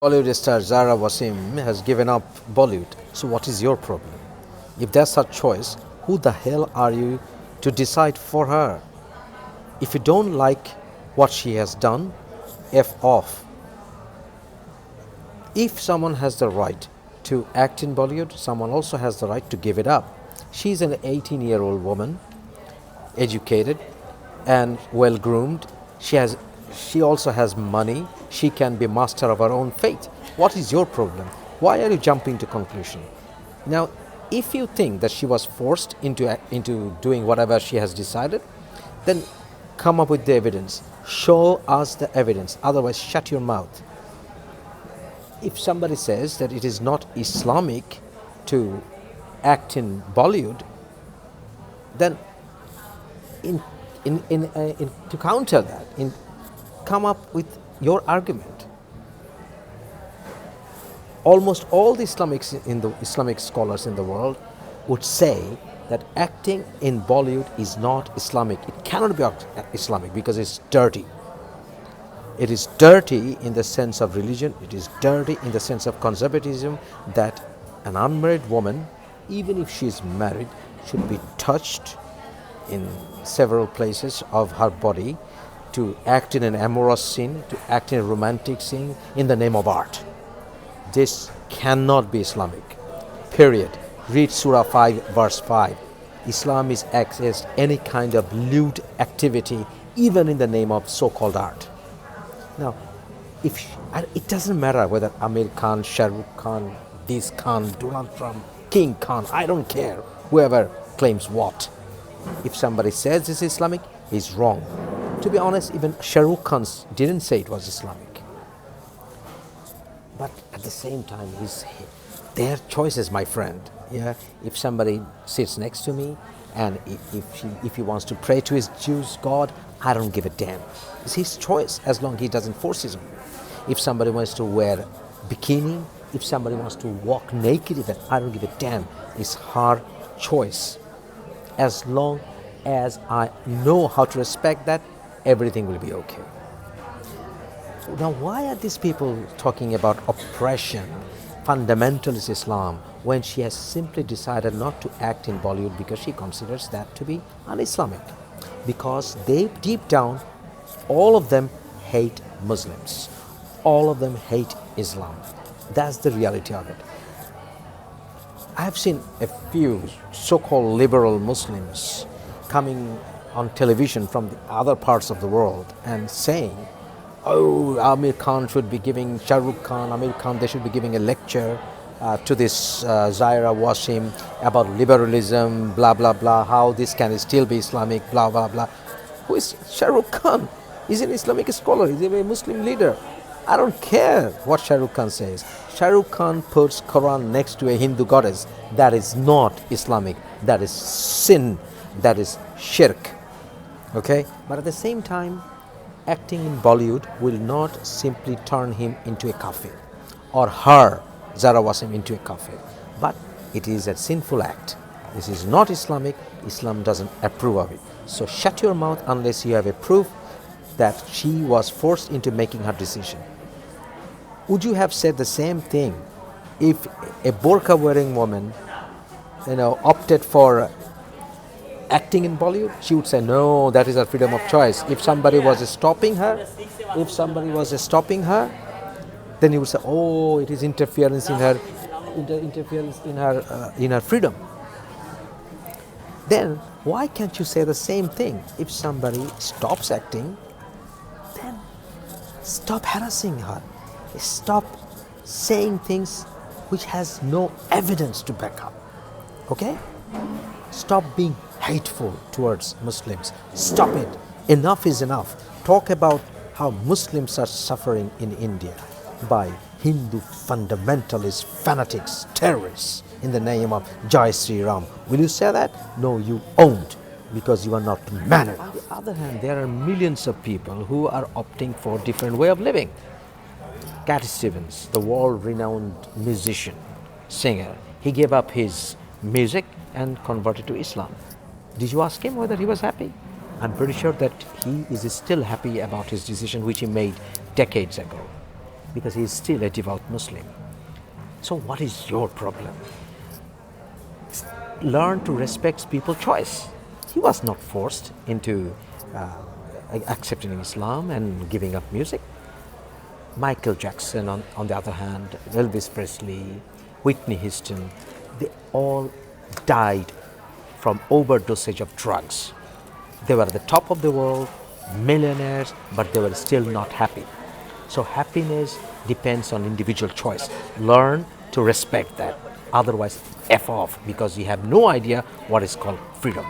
Bollywood star Zaira Wasim has given up Bollywood. So what is your problem? If there's such choice, who the hell are you to decide for her? If you don't like what she has done, F off. If someone has the right to act in Bollywood, someone also has the right to give it up. She's an 18-year-old woman, educated and well groomed. She also has money. She can be master of her own fate. What is your problem? Why are you jumping to conclusion? Now, if you think that she was forced into doing whatever she has decided, then come up with the evidence. Show us the evidence. Otherwise, shut your mouth. If somebody says that it is not Islamic to act in Bollywood, then to counter that, come up with your argument. Almost all the Islamic scholars in the world would say that acting in Bollywood is not Islamic. It cannot be Islamic because it's dirty. It is dirty in the sense of religion. It is dirty in the sense of conservatism, that an unmarried woman, even if she is married, should be touched in several places of her body, to act in an amorous scene, to act in a romantic scene in the name of art. This cannot be Islamic. Period. Read Surah 5, verse 5. Islam is against any kind of lewd activity, even in the name of so-called art. Now, it doesn't matter whether Amir Khan, Shah Rukh Khan, this Khan, Donald Trump, King Khan, I don't care, whoever claims what. If somebody says this is Islamic, he's wrong. To be honest, even Shah Rukh Khan didn't say it was Islamic. But at the same time, their choices, my friend. Yeah, if somebody sits next to me and if he wants to pray to his Jews God, I don't give a damn. It's his choice as long as he doesn't force it on me. If somebody wants to wear bikini, if somebody wants to walk naked, even, I don't give a damn. It's her choice. As long as I know how to respect that, everything will be okay. Now, why are these people talking about oppression, fundamentalist Islam, when she has simply decided not to act in Bollywood because she considers that to be un-Islamic? Because they, deep down, all of them hate Muslims. All of them hate Islam. That's the reality of it. I have seen a few so-called liberal Muslims coming on television from the other parts of the world and saying, oh, Amir Khan should be giving, Shah Rukh Khan, Amir Khan, they should be giving a lecture to this Zaira Wasim about liberalism, blah, blah, blah, how this can still be Islamic, blah, blah, blah. Who is Shah Rukh Khan? He's an Islamic scholar, he's a Muslim leader. I don't care what Shah Rukh Khan says. Shah Rukh Khan puts Quran next to a Hindu goddess. That is not Islamic. That is sin. That is shirk. Okay? But at the same time, acting in Bollywood will not simply turn him into a kafir or her, Zaira Wasim, into a kafir. But it is a sinful act. This is not Islamic. Islam doesn't approve of it. So shut your mouth unless you have a proof that she was forced into making her decision. Would you have said the same thing if a burqa wearing woman, opted for acting in Bollywood? She would say, no, that is her freedom of choice. If somebody was stopping her, then you would say, oh, it is interference in her freedom. Then why can't you say the same thing? If somebody stops acting, then stop harassing her. Stop saying things which has no evidence to back up. Okay? Stop being hateful towards Muslims. Stop it. Enough is enough. Talk about how Muslims are suffering in India by Hindu fundamentalists, fanatics, terrorists in the name of Jai Sri Ram. Will you say that? No, you won't, because you are not mannered. On the other hand, there are millions of people who are opting for a different way of living. Cat Stevens, the world-renowned musician, singer, he gave up his music and converted to Islam. Did you ask him whether he was happy? I'm pretty sure that he is still happy about his decision which he made decades ago. because he is still a devout Muslim. So, what is your problem? Learn to respect people's choice. He was not forced into accepting Islam and giving up music. Michael Jackson, on the other hand, Elvis Presley, Whitney Houston, they all died from overdosage of drugs. They were at the top of the world, millionaires, but they were still not happy. So happiness depends on individual choice. Learn to respect that. Otherwise, F off, because you have no idea what is called freedom.